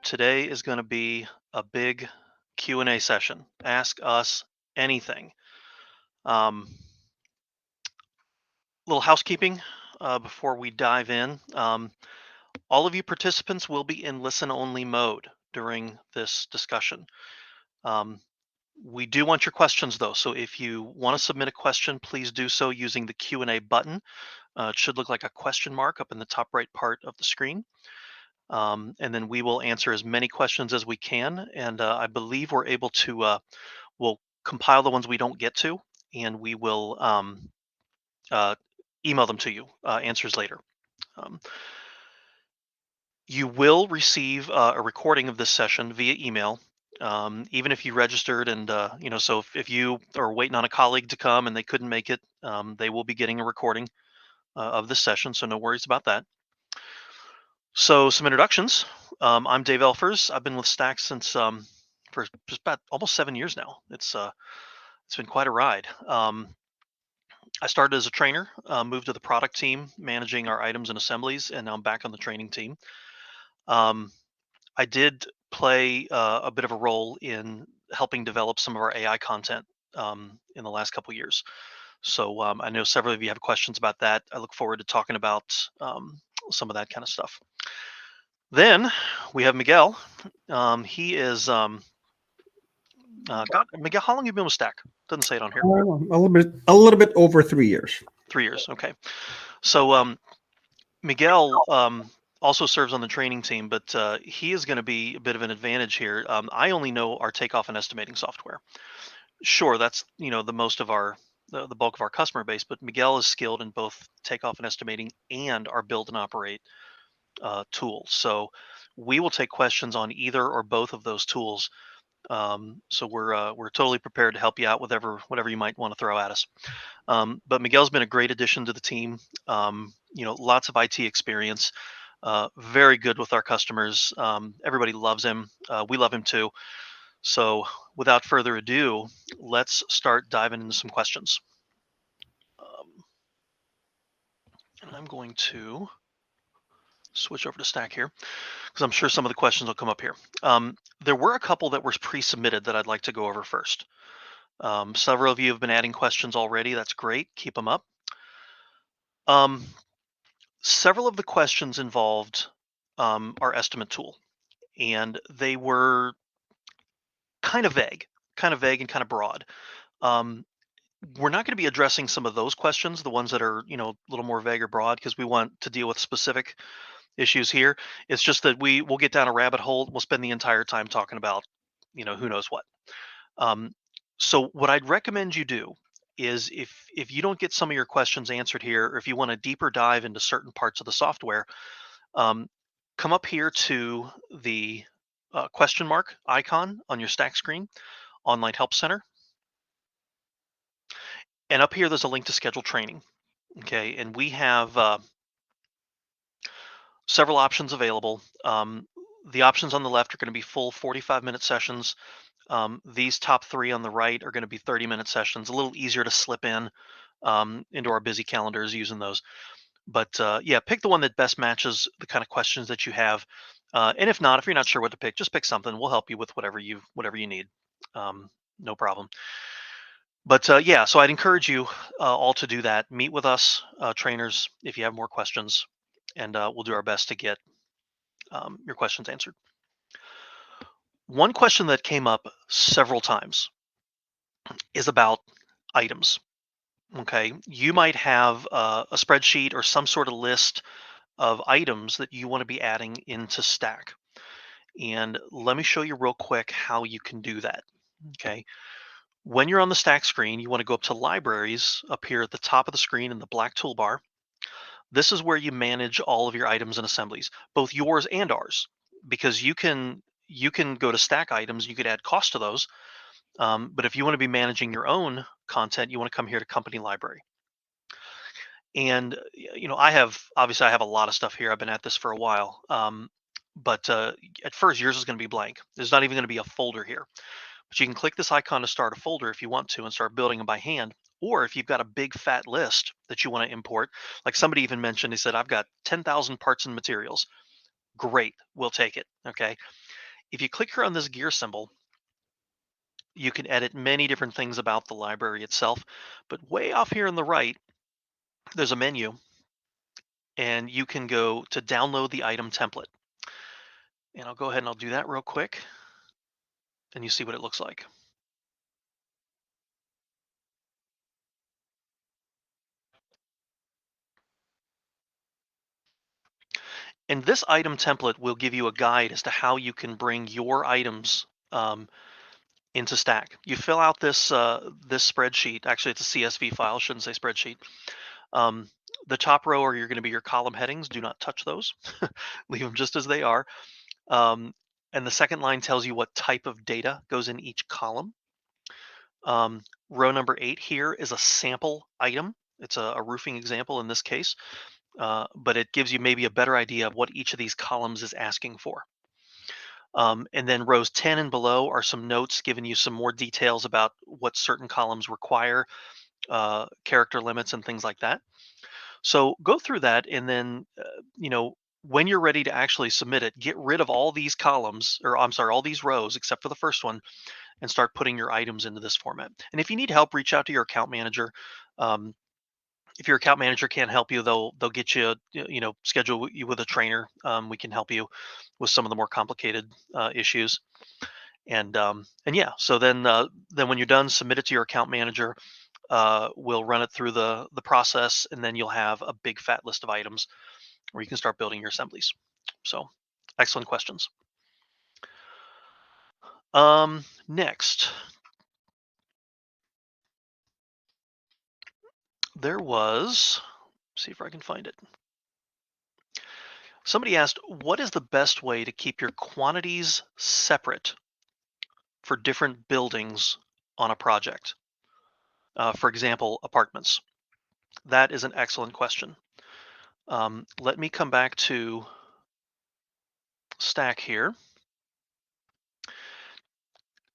Today is going to be a big Q&A session. Ask us anything. Um, Little housekeeping before we dive in. All of you participants will be in listen-only mode during this discussion. Um, we do want your questions though, so if you want to submit a question, please do so using the Q&A button. It should look like a question mark up in the top right part of the screen. And then we will answer as many questions as we can. And I believe we're able to, we'll compile the ones we don't get to, and we will uh, email them to you, answers later. Um, you will receive a recording of this session via email. Even if you registered and, so if you are waiting on a colleague to come and they couldn't make it, they will be getting a recording of this session. So no worries about that. So some introductions. I'm Dave Elfers. I've been with Stack since for just about almost 7 years now. It's been quite a ride. I started as a trainer, moved to the product team, managing our items and assemblies, and now I'm back on the training team. Um, I did play a bit of a role in helping develop some of our AI content in the last couple years. So I know several of you have questions about that. I look forward to talking about some of that kind of stuff. Then we have Miguel. He is God. Miguel, how long have you been with Stack? Doesn't say it on here. A little bit over 3 years. 3 years. Okay. So Miguel also serves on the training team, but he is going to be a bit of an advantage here. I only know our takeoff and estimating software. Sure, that's the most of our the bulk of our customer base, but Miguel is skilled in both takeoff and estimating and our build and operate tools. So we will take questions on either or both of those tools. So we're totally prepared to help you out with whatever you might want to throw at us. But Miguel's been a great addition to the team. Lots of IT experience. Very good with our customers. Everybody loves him. We love him too. So without further ado, let's start diving into some questions. And I'm going to switch over to Stack here because I'm sure some of the questions will come up here. There were a couple that were pre-submitted that I'd like to go over first. Several of you have been adding questions already. That's great. Keep them up. Several of the questions involved our estimate tool, and they were kind of vague and kind of broad. We're not going to be addressing some of those questions, the ones that are a little more vague or broad, because we want to deal with specific issues here. It's just that we'll get down a rabbit hole. We'll spend the entire time talking about who knows what. So what I'd recommend you do is if you don't get some of your questions answered here, or if you want a deeper dive into certain parts of the software, come up here to the question mark icon on your Stack screen, Online Help Center. And up here, there's a link to schedule training. Okay, and we have several options available. The options on the left are going to be full 45-minute sessions. These top three on the right are going to be 30-minute sessions, a little easier to slip in into our busy calendars using those. But yeah, pick the one that best matches the kind of questions that you have. And if not, if you're not sure what to pick, just pick something. We'll help you with whatever you need. No problem. But yeah, so I'd encourage you all to do that. Meet with us, trainers, if you have more questions, and we'll do our best to get your questions answered. One question that came up several times is about items. Okay, you might have a spreadsheet or some sort of list of items that you want to be adding into Stack. And let me show you real quick how you can do that. Okay, when you're on the Stack screen, you want to go up to Libraries up here at the top of the screen in the black toolbar. This is where you manage all of your items and assemblies, both yours and ours, because you can go to Stack items. You could add cost to those. But if you want to be managing your own content, you want to come here to Company Library. And I have a lot of stuff here. I've been at this for a while. But at first, yours is going to be blank. There's not even going to be a folder here. But you can click this icon to start a folder if you want to and start building them by hand. Or if you've got a big fat list that you want to import, like somebody even mentioned, he said, I've got 10,000 parts and materials. Great, we'll take it. Okay. If you click here on this gear symbol, you can edit many different things about the library itself. But way off here on the right, there's a menu, and you can go to download the item template. And I'll go ahead and I'll do that real quick, and you see what it looks like. And this item template will give you a guide as to how you can bring your items into Stack. You fill out this spreadsheet. Actually, it's a CSV file. Shouldn't say spreadsheet. Um, the top row are going to be your column headings. Do not touch those. Leave them just as they are. Um, and the second line tells you what type of data goes in each column. Row number 8 here is a sample item. It's a roofing example in this case, but it gives you maybe a better idea of what each of these columns is asking for. And then rows 10 and below are some notes giving you some more details about what certain columns require, character limits and things like that. So go through that, and then when you're ready to actually submit it, get rid of all these columns, or I'm sorry, all these rows except for the first one, and start putting your items into this format. And if you need help, reach out to your account manager. Um, if your account manager can't help you, they'll get you, schedule you with a trainer. We can help you with some of the more complicated issues. And yeah, so then when you're done, submit it to your account manager. We'll run it through the process, and then you'll have a big fat list of items where you can start building your assemblies. So, excellent questions. Next, there was. See if I can find it. Somebody asked, what is the best way to keep your quantities separate for different buildings on a project? For example, apartments. That is an excellent question. Let me come back to Stack here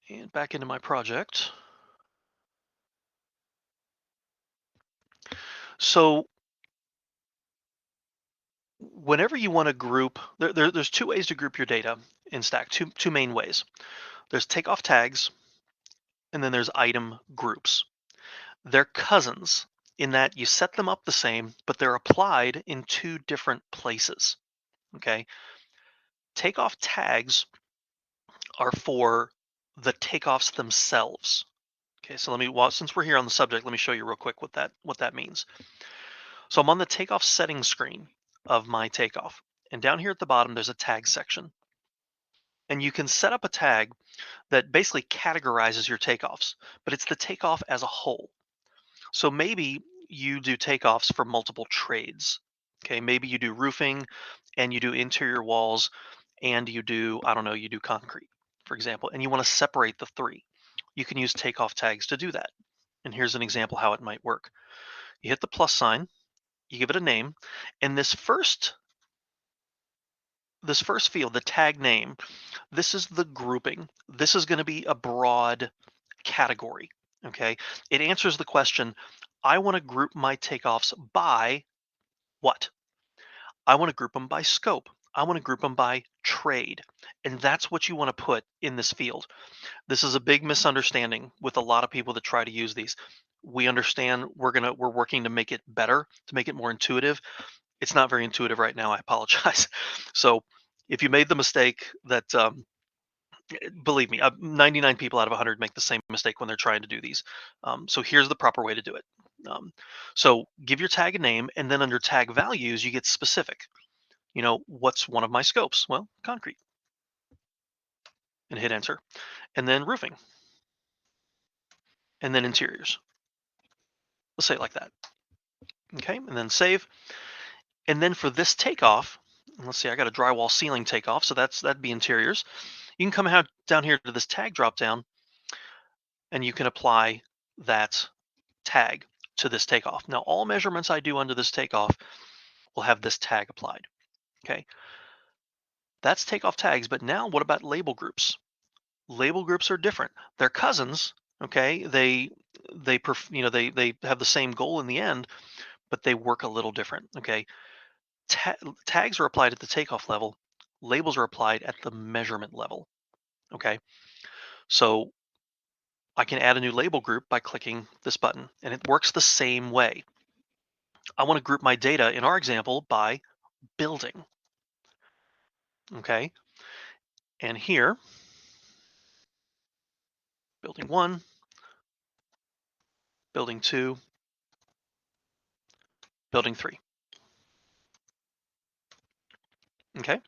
and back into my project. So whenever you want to group, there's two ways to group your data in Stack, two main ways. There's takeoff tags, and then there's item groups. They're cousins in that you set them up the same, but they're applied in two different places. Okay. Takeoff tags are for the takeoffs themselves. Okay, so since we're here on the subject, let me show you real quick what that means. So I'm on the takeoff settings screen of my takeoff, and down here at the bottom there's a tag section, and you can set up a tag that basically categorizes your takeoffs, but it's the takeoff as a whole. So maybe you do takeoffs for multiple trades. Okay, maybe you do roofing and you do interior walls and you do, I don't know, you do concrete, for example, and you want to separate the three. You can use takeoff tags to do that. And here's an example how it might work. You hit the plus sign, you give it a name, and this first field, the tag name, this is the grouping. This is going to be a broad category. Okay. It answers the question, I want to group my takeoffs by what? I want to group them by scope. I want to group them by trade. And that's what you want to put in this field. This is a big misunderstanding with a lot of people that try to use these. We understand we're working to make it better, to make it more intuitive. It's not very intuitive right now. I apologize. So if you made the mistake that believe me, 99 people out of 100 make the same mistake when they're trying to do these. So here's the proper way to do it. Um, so give your tag a name, and then under tag values, you get specific. What's one of my scopes? Well, concrete, and hit enter. And then roofing, and then interiors. Let's say it like that. Okay, and then save. And then for this takeoff, let's see, I got a drywall ceiling takeoff, so that'd be interiors. You can come out down here to this tag drop down, and you can apply that tag to this takeoff. Now, all measurements I do under this takeoff will have this tag applied. Okay, that's takeoff tags. But now, what about label groups? Label groups are different. They're cousins. Okay, they have the same goal in the end, but they work a little different. Okay, tags are applied at the takeoff level. Labels are applied at the measurement level. Okay, so I can add a new label group by clicking this button, and it works the same way. I want to group my data in our example by building. Okay, and here, building 1, building 2, building 3. Okay,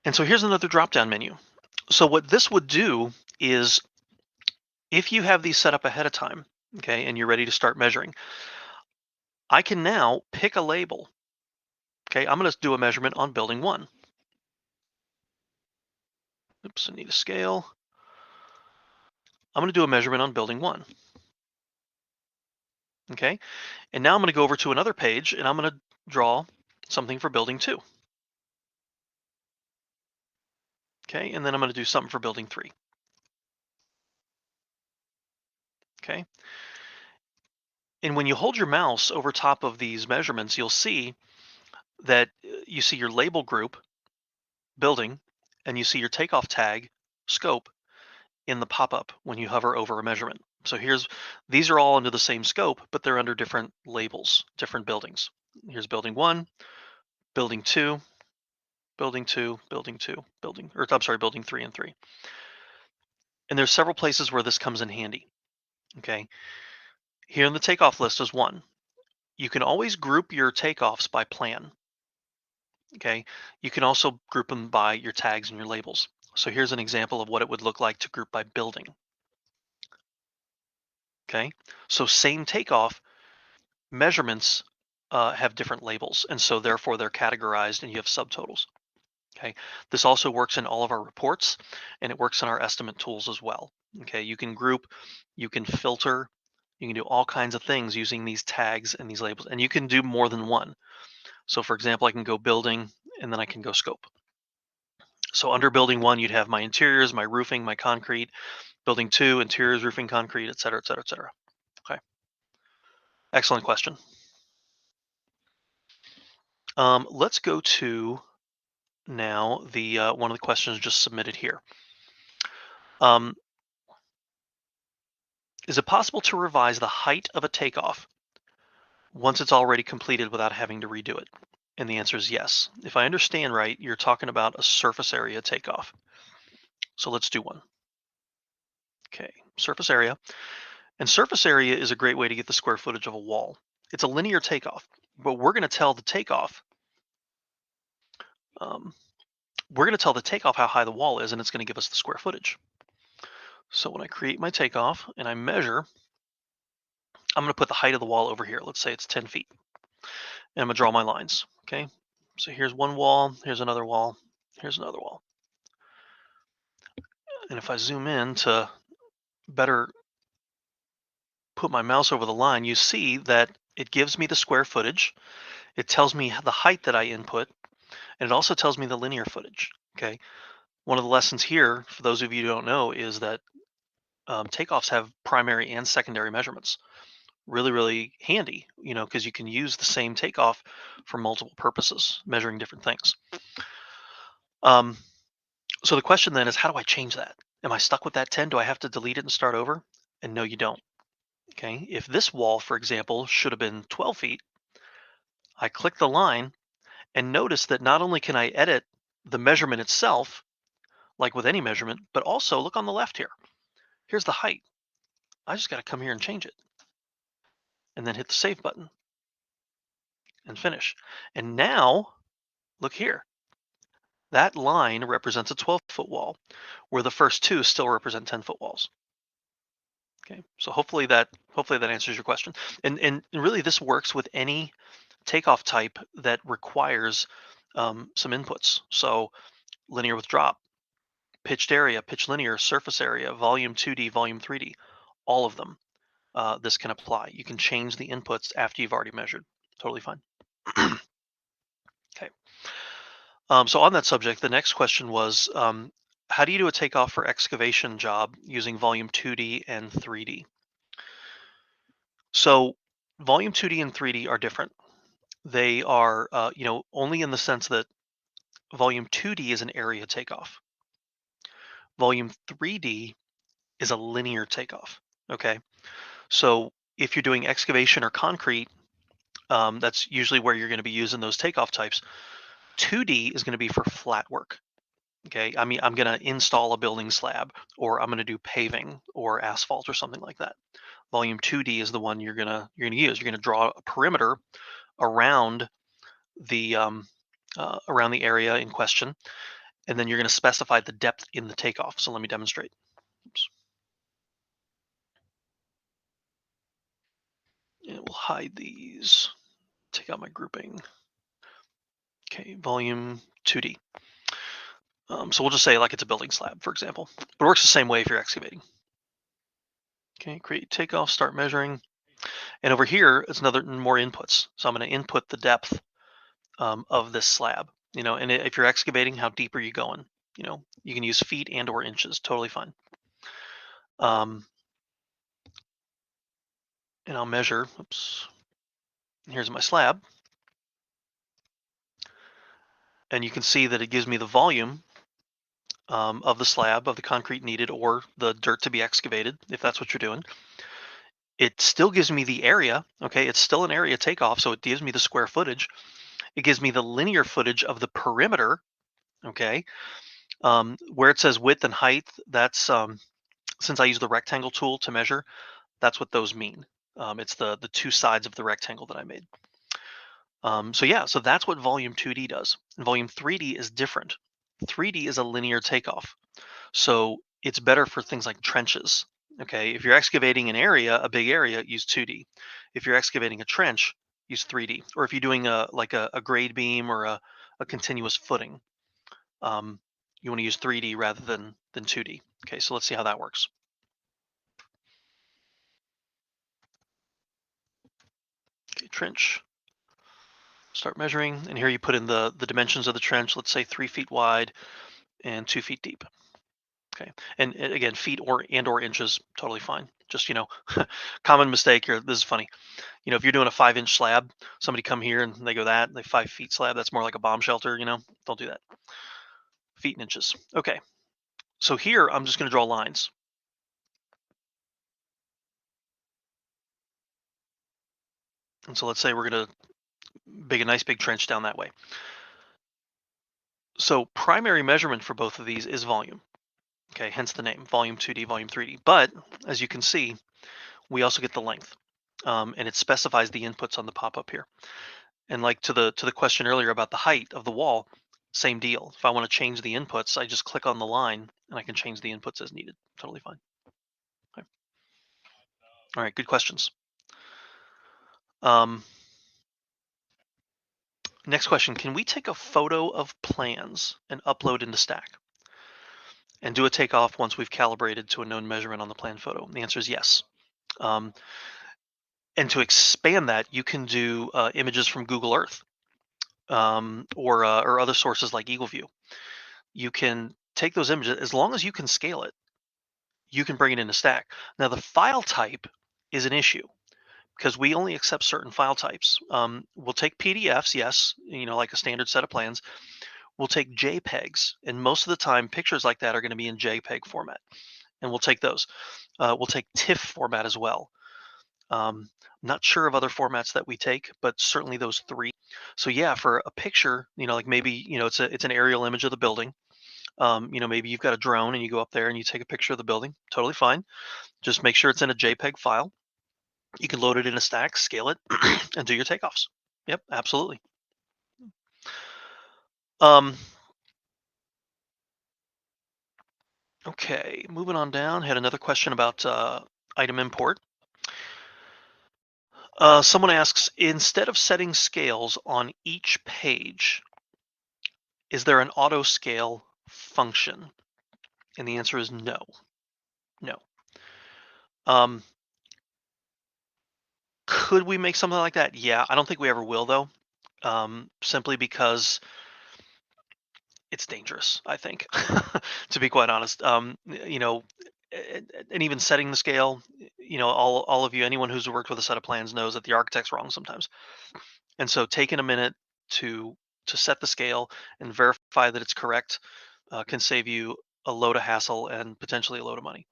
and so here's another drop down menu. So what this would do is, if you have these set up ahead of time, okay, and you're ready to start measuring, I can now pick a label. Okay, I'm going to do a measurement on building 1. Oops, I need a scale. I'm going to do a measurement on building 1. Okay, and now I'm going to go over to another page and I'm going to draw something for building 2. Okay, and then I'm going to do something for building 3. Okay, and when you hold your mouse over top of these measurements, you'll see that you see your label group, building, and you see your takeoff tag, scope, in the pop-up when you hover over a measurement. So these are all under the same scope, but they're under different labels, different buildings. Here's building 1, building 2, building 2, building 2, building 3 and 3. And there's several places where this comes in handy. Okay, here in the takeoff list is 1. You can always group your takeoffs by plan. Okay, you can also group them by your tags and your labels. So here's an example of what it would look like to group by building. Okay, so same takeoff, measurements have different labels, and so therefore they're categorized and you have subtotals. Okay, this also works in all of our reports, and it works in our estimate tools as well. Okay, you can group, you can filter, you can do all kinds of things using these tags and these labels, and you can do more than one. So for example, I can go building and then I can go scope. So under building 1, you'd have my interiors, my roofing, my concrete. Building 2, interiors, roofing, concrete, et cetera, et cetera, et cetera. Okay, excellent question. Let's go to now the one of the questions just submitted here. Um, is it possible to revise the height of a takeoff once it's already completed without having to redo it? And the answer is yes. If I understand right, you're talking about a surface area takeoff. So let's do one. Okay, surface area. And surface area is a great way to get the square footage of a wall. It's a linear takeoff, but we're going to tell the takeoff, um, how high the wall is, and it's going to give us the square footage. So when I create my takeoff and I measure, I'm going to put the height of the wall over here. Let's say it's 10 feet. And I'm going to draw my lines. Okay. So here's one wall. Here's another wall. Here's another wall. And if I zoom in to better put my mouse over the line, you see that it gives me the square footage. It tells me the height that I input. And it also tells me the linear footage. Okay. One of the lessons here, for those of you who don't know, is that takeoffs have primary and secondary measurements. Really, really handy, because you can use the same takeoff for multiple purposes, measuring different things. Um, so the question then is, how do I change that? Am I stuck with that 10? Do I have to delete it and start over? And no, you don't. Okay. If this wall, for example, should have been 12 feet, I click the line and notice that not only can I edit the measurement itself, like with any measurement, but also look on the left here. Here's the height. I just got to come here and change it and then hit the save button and finish. And now look here. That line represents a 12-foot wall, where the first two still represent 10-foot walls. Okay, so hopefully that answers your question. And really, this works with any takeoff type that requires some inputs. So linear with drop, pitched area, pitch linear, surface area, volume 2D, volume 3D, all of them. This can apply. You can change the inputs after you've already measured. Totally fine. Okay. So on that subject, the next question was, how do you do a takeoff for excavation job using volume 2D and 3D? So volume 2D and 3D are different. They are, only in the sense that volume 2D is an area takeoff. Volume 3D is a linear takeoff. Okay. So if you're doing excavation or concrete, that's usually where you're going to be using those takeoff types. 2D is going to be for flat work. Okay. I mean, I'm going to install a building slab, or I'm going to do paving or asphalt or something like that. Volume 2D is the one you're gonna use. You're gonna draw a perimeter around around the area in question, and then you're gonna specify the depth in the takeoff. So let me demonstrate. Oops. And we'll hide these. Take out my grouping. Okay, volume 2D. So we'll just say like it's a building slab, for example. But it works the same way if you're excavating. Okay, create takeoff, start measuring. And over here, it's another more inputs. So I'm going to input the depth of this slab. And if you're excavating, how deep are you going? You can use feet and or inches, totally fine. Um, and I'll measure. Oops. Here's my slab, and you can see that it gives me the volume of the slab of the concrete needed or the dirt to be excavated, if that's what you're doing. It still gives me the area. Okay, it's still an area takeoff, so it gives me the square footage. It gives me the linear footage of the perimeter. Okay, where it says width and height, that's since I use the rectangle tool to measure, that's what those mean. It's the two sides of the rectangle that I made. So yeah, so that's what volume 2D does. And volume 3D is different. 3D is a linear takeoff. So it's better for things like trenches. Okay, if you're excavating an area, a big area, use 2D. If you're excavating a trench, use 3D. Or if you're doing a grade beam or a continuous footing, you want to use 3D rather than 2D. Okay, so let's see how that works. Okay, trench. Start measuring, and here you put in the dimensions of the trench. Let's say 3 feet wide and 2 feet deep. Okay, and again, feet or inches, totally fine. Just common mistake here. This is funny. If you're doing a 5-inch slab, somebody come here and they go they 5 feet slab. That's more like a bomb shelter. Don't do that. Feet and inches. Okay, so here I'm just going to draw lines. And so let's say we're going to dig a nice big trench down that way. So primary measurement for both of these is volume. Okay, hence the name, volume 2D, volume 3D. But as you can see, we also get the length, and it specifies the inputs on the pop-up here. And like to the question earlier about the height of the wall, same deal. If I want to change the inputs, I just click on the line and I can change the inputs as needed. Totally fine. Okay. All right, good questions. Um, Next question: can we take a photo of plans and upload into Stack and do a takeoff once we've calibrated to a known measurement on the plan photo? And the answer is yes. Um, and to expand that, you can do images from Google Earth, or other sources like Eagle View. You can take those images as long as you can scale it. You can bring it into Stack. Now the file type is an issue because we only accept certain file types. We'll take PDFs, yes, like a standard set of plans. We'll take JPEGs, and most of the time, pictures like that are going to be in JPEG format, and we'll take those. We'll take TIFF format as well. Not sure of other formats that we take, but certainly those three. So yeah, for a picture, like maybe it's an aerial image of the building. Maybe you've got a drone and you go up there and you take a picture of the building. Totally fine. Just make sure it's in a JPEG file. You can load it in a Stack, scale it, and do your takeoffs. Yep, absolutely. Um, okay, moving on down. Had another question about item import. Someone asks, instead of setting scales on each page, is there an auto scale function? And the answer is no. No. Um, could we make something like that? Yeah, I don't think we ever will though. Simply because it's dangerous, I think, to be quite honest. And even setting the scale, all of you, anyone who's worked with a set of plans knows that the architect's wrong sometimes. And so taking a minute to set the scale and verify that it's correct can save you a load of hassle and potentially a load of money.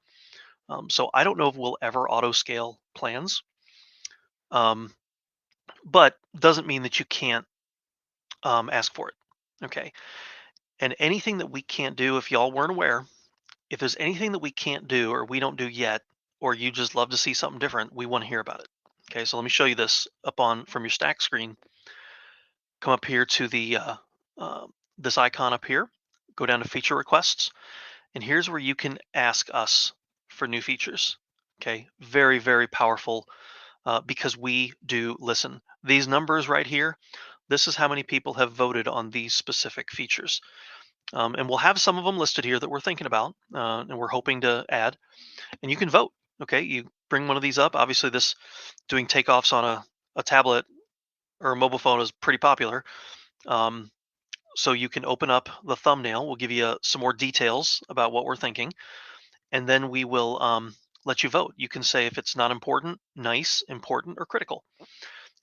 So I don't know if we'll ever auto scale plans, um, but doesn't mean that you can't ask for it. Okay. And anything that we can't do, if y'all weren't aware, if there's anything that we can't do or we don't do yet, or you just love to see something different, we want to hear about it. Okay. So let me show you this up on from your stack screen. Come up here to the this icon up here. Go down to feature requests, and here's where you can ask us for new features. Okay. Very, very powerful because we do listen. These numbers right here, this is how many people have voted on these specific features. And we'll have some of them listed here that we're thinking about and we're hoping to add. And you can vote. Okay, you bring one of these up. Obviously, this doing takeoffs on a tablet or a mobile phone is pretty popular. Um, so you can open up the thumbnail. We'll give you some more details about what we're thinking, and then we will let you vote. You can say if it's not important, nice, important, or critical,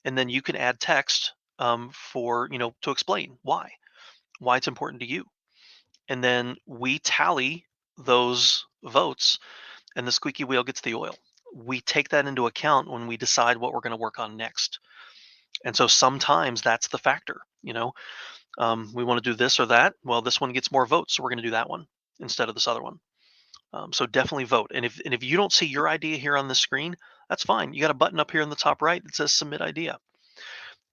and then you can add text for to explain why it's important to you, and then we tally those votes, and the squeaky wheel gets the oil. We take that into account when we decide what we're going to work on next. And so sometimes that's the factor. We want to do this or that. Well, this one gets more votes, so we're going to do that one instead of this other one. So definitely vote. And if you don't see your idea here on the screen, that's fine. You got a button up here in the top right that says submit idea,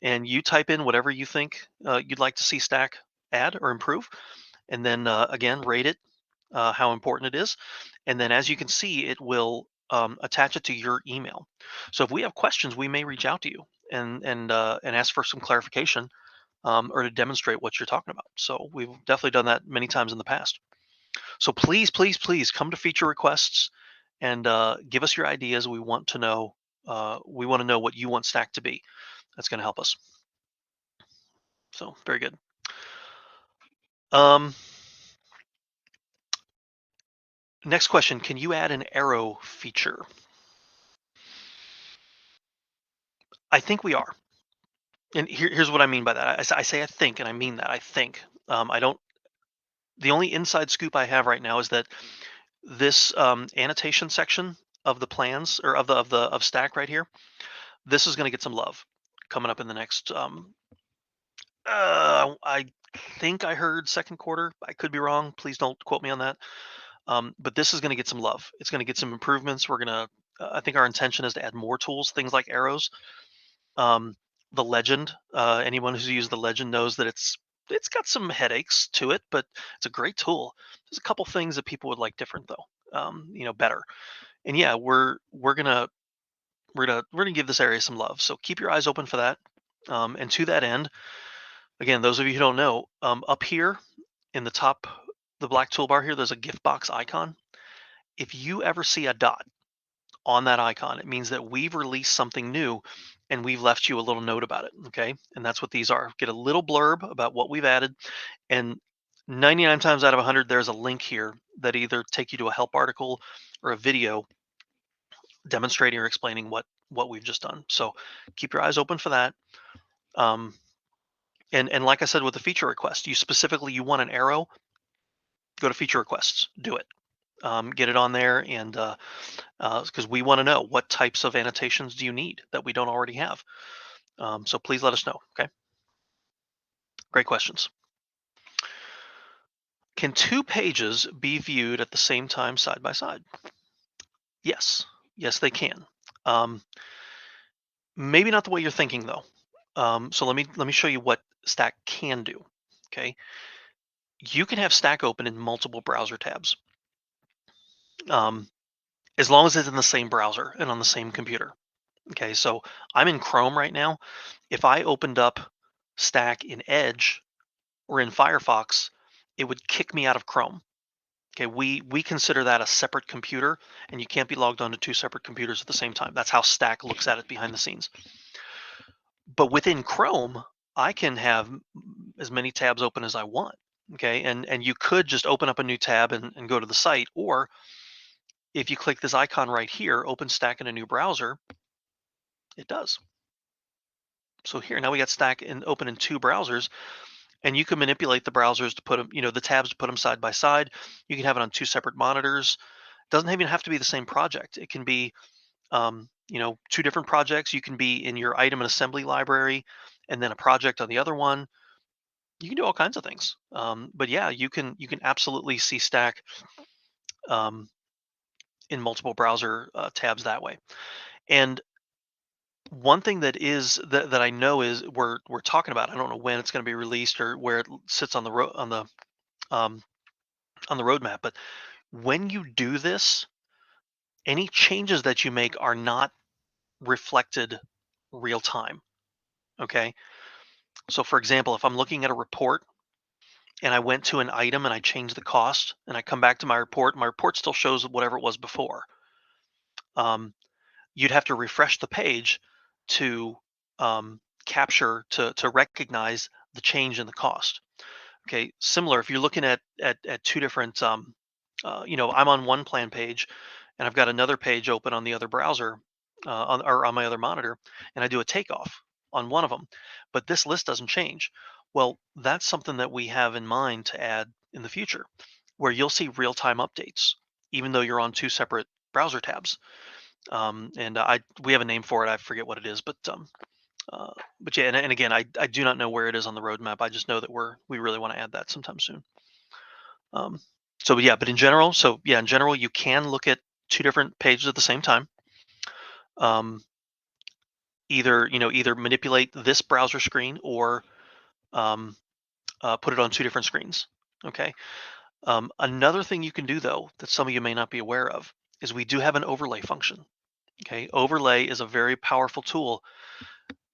and you type in whatever you think you'd like to see Stack add or improve, and then again rate it how important it is, and then as you can see, it will attach it to your email. So if we have questions, we may reach out to you and ask for some clarification or to demonstrate what you're talking about. So we've definitely done that many times in the past. So please, please, please come to feature requests and give us your ideas. We want to know. We want to know what you want Stack to be. That's going to help us. So very good. Um, Next question: can you add an arrow feature? I think we are. And here's what I mean by that. I say I think, and I mean that. I think. I don't. The only inside scoop I have right now is that this annotation section of the plans or of Stack right here, this is going to get some love coming up in the next. I think I heard second quarter. I could be wrong. Please don't quote me on that. But this is going to get some love. It's going to get some improvements. We're gonna. I think our intention is to add more tools, things like arrows. Um, the legend, anyone who's used the legend knows that it's got some headaches to it, but it's a great tool. There's a couple things that people would like different though, better. And yeah, we're gonna give this area some love. So keep your eyes open for that. And to that end, again, those of you who don't know, up here in the top, the black toolbar here, there's a gift box icon. If you ever see a dot on that icon, it means that we've released something new and we've left you a little note about it. Okay. And that's what these are. Get a little blurb about what we've added. And 99 times out of 100, there's a link here that either take you to a help article or a video demonstrating or explaining what we've just done. So keep your eyes open for that. Um, and like I said, with the feature request, you want an arrow, go to feature requests, do it. Get it on there, and because we want to know what types of annotations do you need that we don't already have. So please let us know. Okay, great questions. Can two pages be viewed at the same time side by side? Yes, yes, they can. Um, Maybe not the way you're thinking though. So let me show you what Stack can do. Okay, you can have Stack open in multiple browser tabs, um, as long as it's in the same browser and on the same computer. Okay, so I'm in Chrome right now. If I opened up Stack in Edge or in Firefox, it would kick me out of Chrome. Okay, we consider that a separate computer, and you can't be logged onto two separate computers at the same time. That's how Stack looks at it behind the scenes. But within Chrome, I can have as many tabs open as I want. Okay, and you could just open up a new tab and go to the site, or if you click this icon right here, open Stack in a new browser, it does. So here now we got Stack open in two browsers. and you can manipulate the browsers to put them, the tabs to put them side by side. You can have it on two separate monitors. Doesn't even have to be the same project. It can be, two different projects. You can be in your item and assembly library, and then a project on the other one. You can do all kinds of things. But yeah, you can absolutely see Stack um, in multiple browser tabs that way. And one thing that I know is we're talking about. I don't know when it's going to be released or where it sits on the um, on the roadmap. But when you do this, any changes that you make are not reflected real time. Okay. So for example, if I'm looking at a report and I went to an item and I changed the cost and I come back to my report still shows whatever it was before. Um, you'd have to refresh the page to capture to recognize the change in the cost. Okay, similar. If you're looking at two different, I'm on one plan page, and I've got another page open on the other browser, on my other monitor, and I do a takeoff on one of them, but this list doesn't change. Well, that's something that we have in mind to add in the future, where you'll see real-time updates, even though you're on two separate browser tabs. And I we have a name for it. I forget what it is, uh, but yeah, and again, I do not know where it is on the roadmap. I just know that we really want to add that sometime soon. Um, so yeah, but in general, you can look at two different pages at the same time. Um, either manipulate this browser screen or um, put it on two different screens. Okay. Another thing you can do though that some of you may not be aware of is we do have an overlay function. Okay, overlay is a very powerful tool,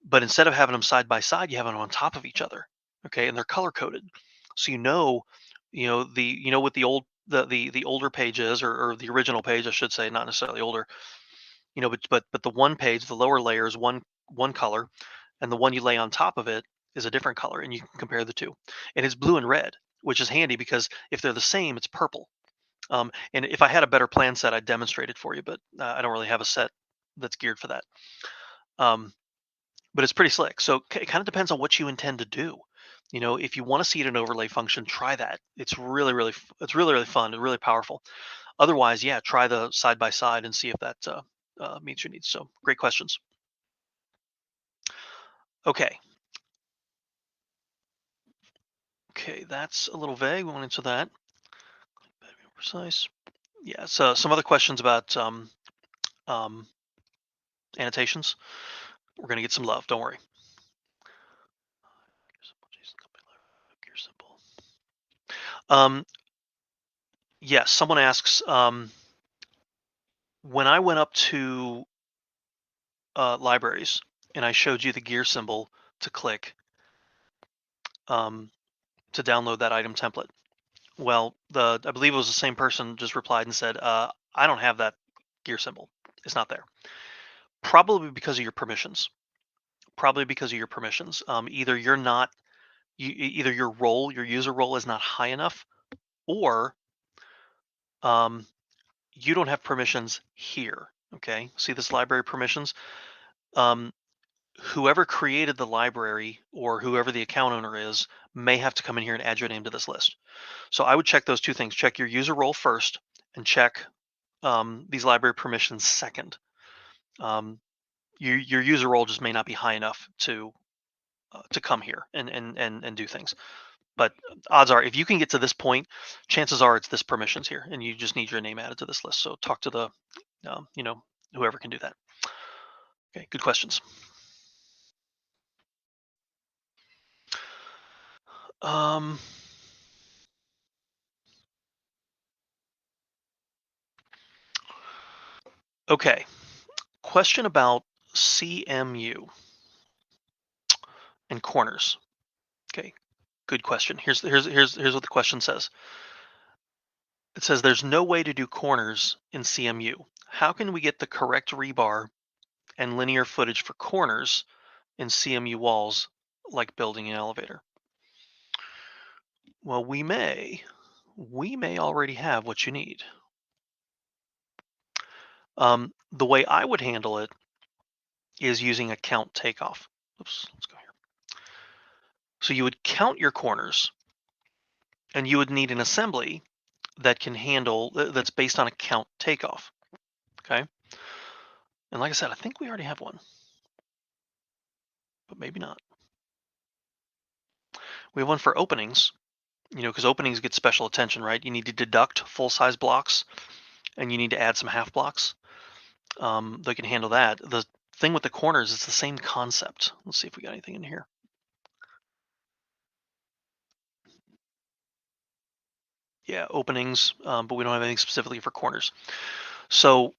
but instead of having them side by side, you have them on top of each other. Okay, and they're color coded, so what the the older page is, or the original page, I should say, not necessarily older. But the one page, the lower layer is one color, and the one you lay on top of it is a different color, and you can compare the two. And it's blue and red, which is handy because if they're the same, it's purple. And if I had a better plan set, I'd demonstrate it for you, but I don't really have a set that's geared for that. Um, but it's pretty slick. So it kind of depends on what you intend to do. If you want to see it in overlay function, try that. It's really really fun and really powerful. Otherwise, yeah, try the side by side and see if that meets your needs. So great questions. Okay, okay, that's a little vague. We went into that. Better be more precise. Yeah. So some other questions about um, annotations. We're gonna get some love. Don't worry. Gear symbol. Um, yes. Someone asks. When I went up to libraries and I showed you the gear symbol to click um, to download that item template. Well, I believe it was the same person just replied and said, "I don't have that gear symbol. It's not there." Probably because of your permissions. Probably because of your permissions. Either you're not, either your user role is not high enough, or um, you don't have permissions here. Okay, see this library permissions. Um, Whoever created the library or whoever the account owner is may have to come in here and add your name to this list. So I would check those two things. Check your user role first, and check these library permissions second. Um, your user role just may not be high enough to come here and do things. But odds are, if you can get to this point, chances are it's this permissions here, and you just need your name added to this list. So talk to the whoever can do that. Okay, good questions. Um, okay, question about CMU and corners. Okay, good question. Here's what the question says. It says there's no way to do corners in CMU. How can we get the correct rebar and linear footage for corners in CMU walls, like building an elevator? Well, we may already have what you need. The way I would handle it is using a count takeoff. Oops, let's go here. So you would count your corners, and you would need an assembly that can handle that's based on a count takeoff. Okay, and like I said, I think we already have one, but maybe not. We have one for openings, because openings get special attention, right? You need to deduct full size blocks, and you need to add some half blocks. They can handle that. The thing with the corners is the same concept. Let's see if we got anything in here. Yeah, openings, but we don't have anything specifically for corners. So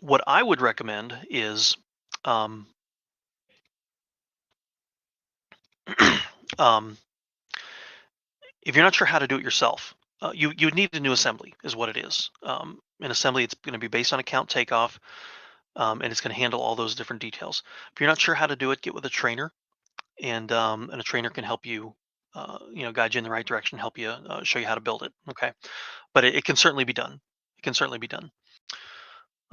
what I would recommend is, um, um, if you're not sure how to do it yourself, you would need a new assembly, is what it is. An assembly, it's going to be based on a count takeoff, and it's going to handle all those different details. If you're not sure how to do it, get with a trainer, and a trainer can help you, guide you in the right direction, help you, show you how to build it. Okay, but it can certainly be done. It can certainly be done.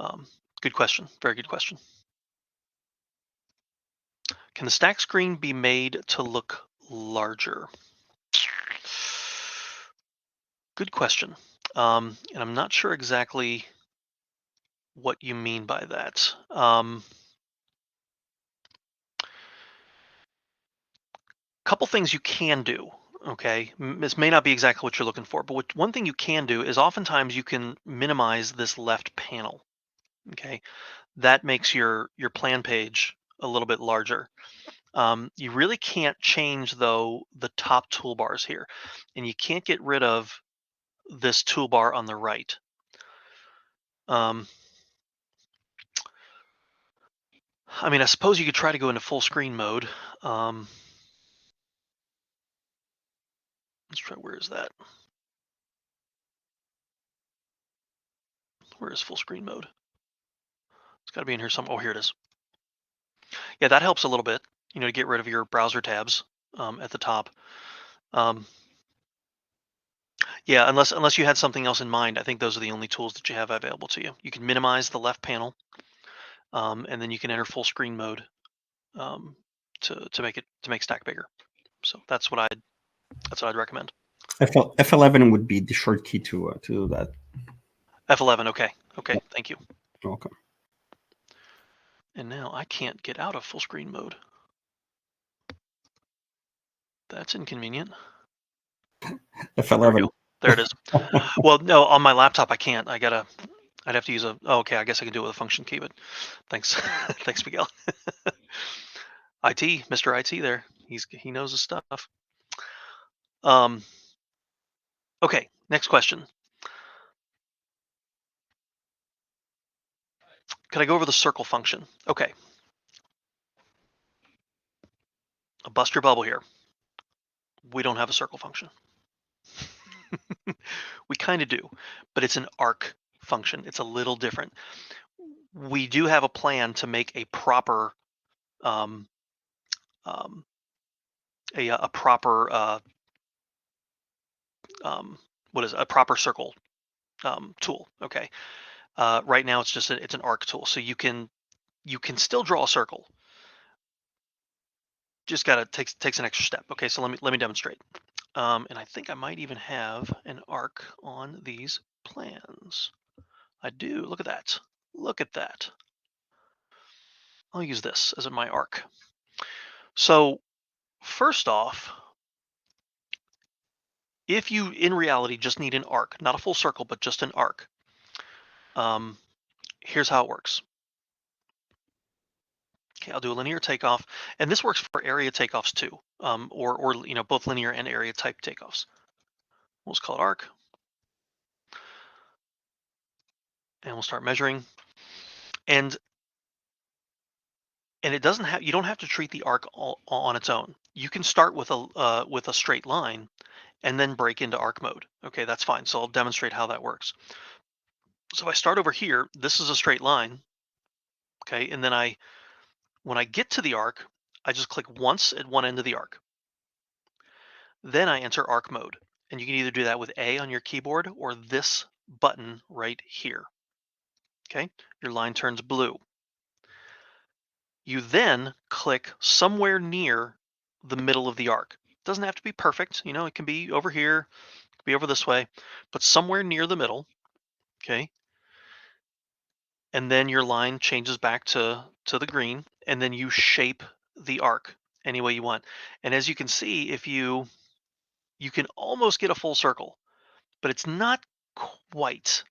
Um, Good question. Very good question. Can the stack screen be made to look larger? Good question. And I'm not sure exactly what you mean by that. Couple things you can do. Okay, this may not be exactly what you're looking for, but one thing you can do is oftentimes you can minimize this left panel. Okay, that makes your plan page a little bit larger. You really can't change though the top toolbars here, and you can't get rid of this toolbar on the right. Um, I mean, I suppose you could try to go into full screen mode. Um, let's try. Where is that? Where is full screen mode? It's got to be in here somewhere. Oh, here it is. Yeah, that helps a little bit. To get rid of your browser tabs at the top. Um, yeah, unless you had something else in mind, I think those are the only tools that you have available to you. You can minimize the left panel, and then you can enter full screen mode, um, to make stack bigger. So that's what I'd recommend. F11 would be the short key to do that. F11. Okay. Okay. Thank you. Okay. And now I can't get out of full screen mode. That's inconvenient. There we F11. go. There it is. Well, no, on my laptop I can't. I'd have to use a. Oh, okay, I guess I can do it with a function key, but thanks, thanks, Miguel. IT, Mr. IT, there. He knows his stuff. Um. Okay. Next question. Can I go over the circle function? Okay. I'll bust your bubble here. We don't have a circle function. We kind of do, but it's an arc function. It's a little different. We do have a plan to make a proper um, um, a proper what is it? A proper circle tool. Okay. Right now it's just it's an arc tool, so you can still draw a circle. Just gotta takes an extra step. Okay, so let me demonstrate. And I think I might even have an arc on these plans. I do. Look at that. Look at that. I'll use this as my arc. So first off, if you in reality just need an arc, not a full circle, but just an arc, um, here's how it works. Okay, I'll do a linear takeoff, and this works for area takeoffs too, or both linear and area type takeoffs. We'll just call it arc, and we'll start measuring. And it doesn't have you don't have to treat the arc all on its own. You can start with a straight line, and then break into arc mode. Okay, that's fine. So I'll demonstrate how that works. So if I start over here, this is a straight line. Okay, and then when I get to the arc, I just click once at one end of the arc. Then I enter arc mode. And you can either do that with A on your keyboard or this button right here. Okay, your line turns blue. You then click somewhere near the middle of the arc. Doesn't have to be perfect, it can be over here, it can be over this way, but somewhere near the middle, okay? And then your line changes back to the green, and then you shape the arc any way you want. And as you can see, if you can almost get a full circle, but it's not quite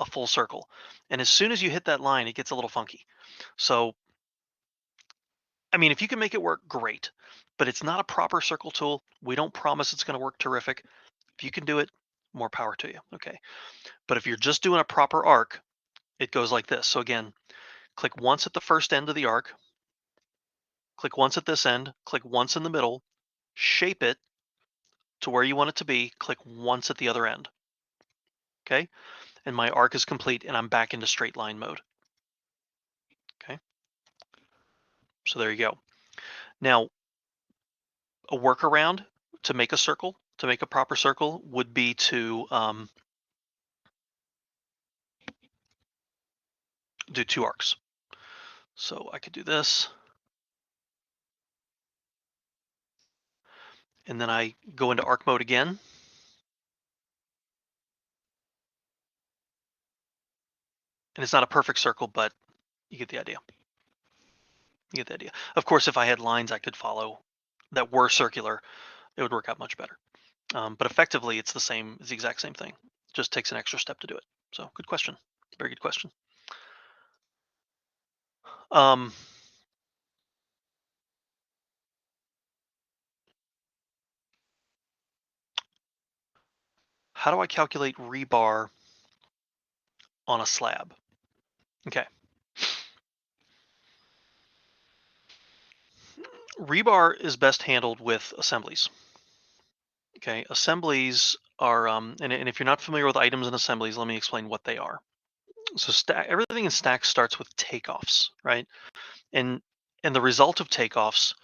a full circle. And as soon as you hit that line, it gets a little funky. So, I mean, if you can make it work, great. But it's not a proper circle tool. We don't promise it's going to work terrific. If you can do it, more power to you. Okay. But if you're just doing a proper arc, it goes like this. So again, click once at the first end of the arc, click once at this end, click once in the middle, shape it to where you want it to be, click once at the other end. Okay. And my arc is complete and I'm back into straight line mode. Okay. So there you go. Now, a workaround to make a circle, to make a proper circle, would be to do two arcs. So I could do this, and then I go into arc mode again. And it's not a perfect circle, but you get the idea. You get the idea. Of course, if I had lines I could follow that were circular, it would work out much better. But effectively, it's the exact same thing. Just takes an extra step to do it. So good question. Very good question. Um, how do I calculate rebar on a slab? Okay. Rebar is best handled with assemblies. Okay. Assemblies are, and if you're not familiar with items and assemblies, let me explain what they are. So everything in Stack starts with takeoffs, right? And and the result of takeoffs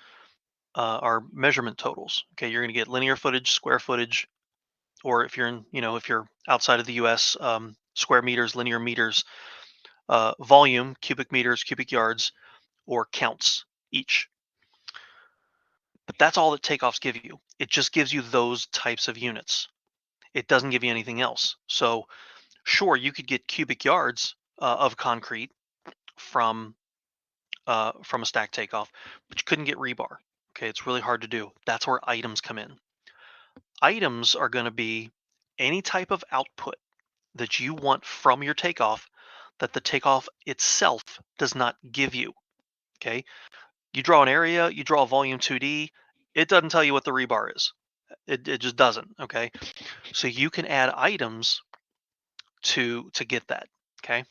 are measurement totals. Okay, you're going to get linear footage, square footage, or if you're outside of the U.S., square meters, linear meters, volume, cubic meters, cubic yards, or counts each. But that's all that takeoffs give you. It just gives you those types of units. It doesn't give you anything else. So sure, you could get cubic yards of concrete from a stack takeoff, but you couldn't get rebar. Okay, it's really hard to do. That's where items come in. Items are going to be any type of output that you want from your takeoff that the takeoff itself does not give you. Okay, you draw an area, you draw a volume 2D, it doesn't tell you what the rebar is. It just doesn't. Okay, so you can add items to get that. Okay,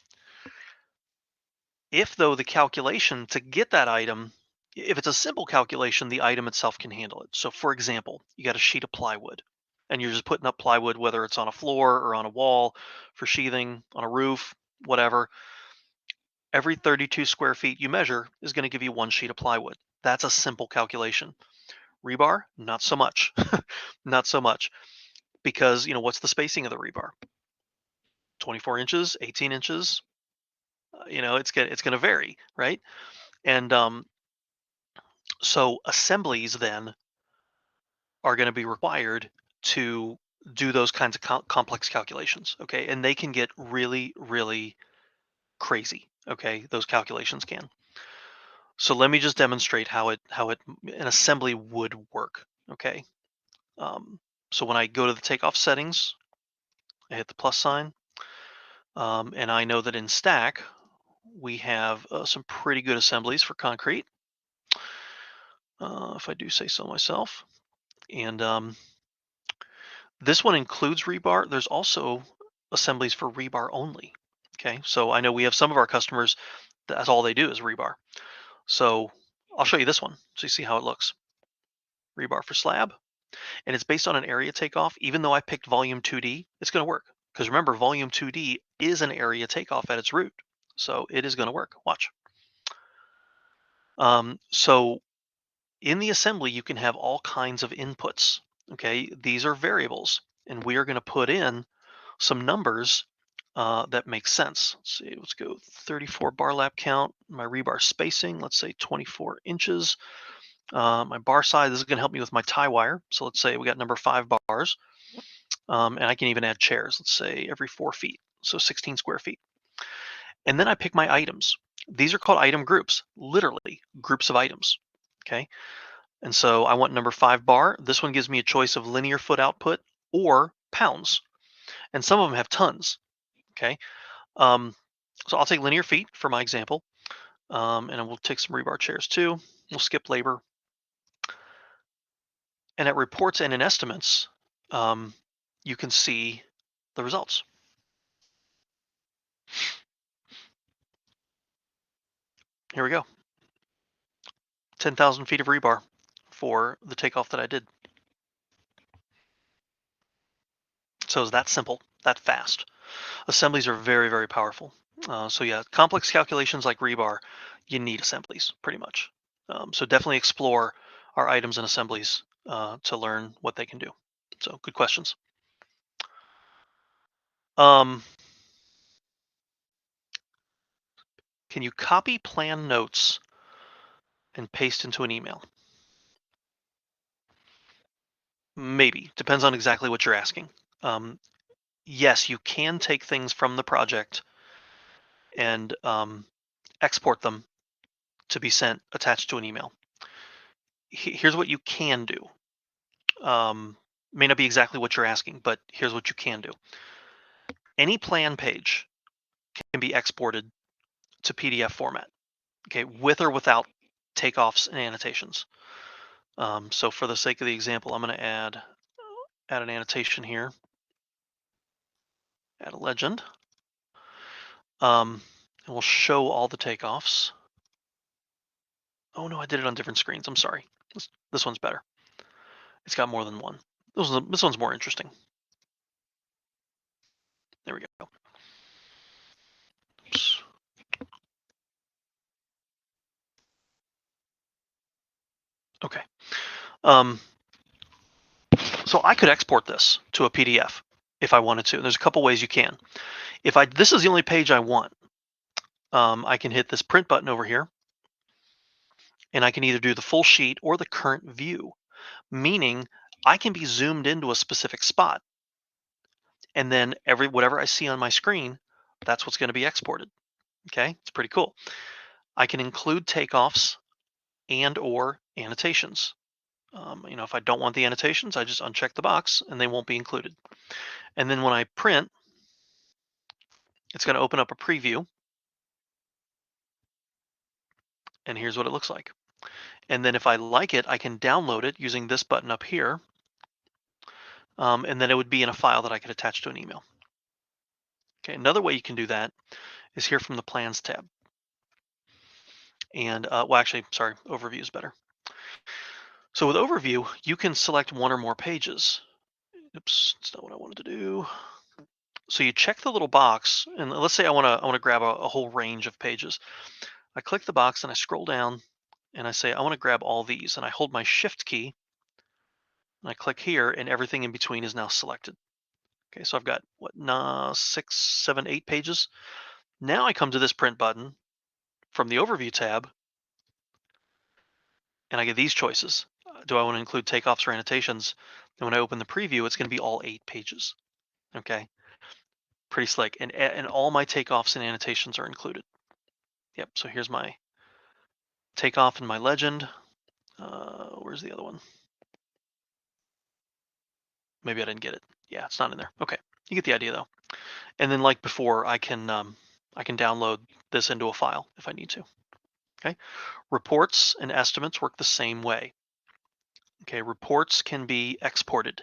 if though the calculation to get that item, if it's a simple calculation, the item itself can handle it. So for example, you got a sheet of plywood and you're just putting up plywood, whether it's on a floor or on a wall for sheathing, on a roof, whatever. Every 32 square feet you measure is going to give you one sheet of plywood. That's a simple calculation. Rebar, not so much. Not so much. Because, what's the spacing of the rebar? 24 inches, 18 inches, it's going to vary, right? And so assemblies then are going to be required to do those kinds of complex calculations. Okay, and they can get really, really crazy. Okay, those calculations can. So let me just demonstrate how it an assembly would work. Okay, um, so when I go to the takeoff settings, I hit the plus sign, and I know that in Stack we have some pretty good assemblies for concrete, if I do say so myself. And this one includes rebar. There's also assemblies for rebar only. Okay, so I know we have some of our customers that's all they do is rebar. So I'll show you this one so you see how it looks. Rebar for slab, and it's based on an area takeoff. Even though I picked volume 2D, it's going to work because remember, volume 2D is an area takeoff at its root, so it is going to work. Watch. So in the assembly, you can have all kinds of inputs. Okay, these are variables, and we are going to put in some numbers that makes sense. Let's see, let's go 34 bar lap count. My rebar spacing, let's say 24 inches. My bar size, this is going to help me with my tie wire. So let's say we got number 5 bars, and I can even add chairs. Let's say every 4 feet, so 16 square feet. And then I pick my items. These are called item groups, literally groups of items. Okay. And so I want number 5 bar. This one gives me a choice of linear foot output or pounds. And some of them have tons. Okay. Um, so I'll take linear feet for my example. And we'll take some rebar chairs too. We'll skip labor. And at reports and in estimates, um, you can see the results. Here we go. 10,000 feet of rebar for the takeoff that I did. So it's that simple, that fast. Assemblies are very, very powerful. So yeah, complex calculations like rebar, you need assemblies pretty much. So definitely explore our items and assemblies to learn what they can do. So good questions. Um, can you copy plan notes and paste into an email? Maybe. Depends on exactly what you're asking. Um, yes, you can take things from the project and export them to be sent attached to an email. Here's what you can do. Um, may not be exactly what you're asking, but here's what you can do. Any plan page can be exported to PDF format, okay, with or without takeoffs and annotations. So for the sake of the example, I'm going to add an annotation here, add a legend, and we'll show all the takeoffs. Oh no, I did it on different screens. I'm sorry. This one's better. It's got more than one. This one's more interesting. There we go. Oops. Okay. Um, so I could export this to a PDF if I wanted to. There's a couple ways you can. This is the only page I want, I can hit this print button over here, and I can either do the full sheet or the current view, meaning I can be zoomed into a specific spot, and then whatever I see on my screen, that's what's going to be exported. Okay, it's pretty cool. I can include takeoffs and or annotations. If I don't want the annotations, I just uncheck the box and they won't be included. And then when I print, it's going to open up a preview, and here's what it looks like. And then if I like it, I can download it using this button up here, and then it would be in a file that I could attach to an email. Okay, another way you can do that is here from the Plans tab. And well, actually, sorry, Overview is better. So with Overview, you can select one or more pages. Oops, that's not what I wanted to do. So you check the little box, and let's say I want to grab a whole range of pages. I click the box and I scroll down, and I say I want to grab all these, and I hold my Shift key, and I click here, and everything in between is now selected. Okay, so I've got what, 6, 7, 8 pages. Now I come to this print button from the Overview tab, and I get these choices. Do I want to include takeoffs or annotations? And when I open the preview, it's going to be all 8 pages. Okay, pretty slick. And all my takeoffs and annotations are included. Yep, so here's my takeoff and my legend. Where's the other one? Maybe I didn't get it. Yeah, it's not in there. Okay, you get the idea though. And then like before, I can download this into a file if I need to. Okay, reports and estimates work the same way. Okay, reports can be exported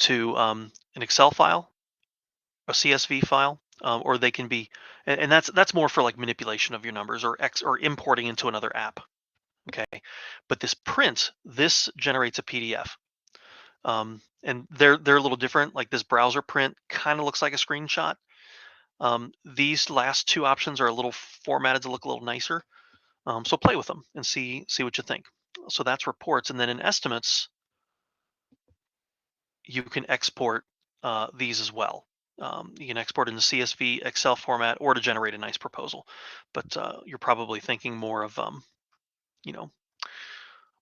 to an Excel file, a CSV file, or they can be, and that's more for like manipulation of your numbers or importing into another app. Okay, but this generates a PDF, and they're a little different. Like this browser print kind of looks like a screenshot. These last two options are a little formatted to look a little nicer. So play with them and see what you think. So that's reports, and then in estimates, you can export these as well. You can export in the CSV, Excel format, or to generate a nice proposal. But you're probably thinking more of, you know,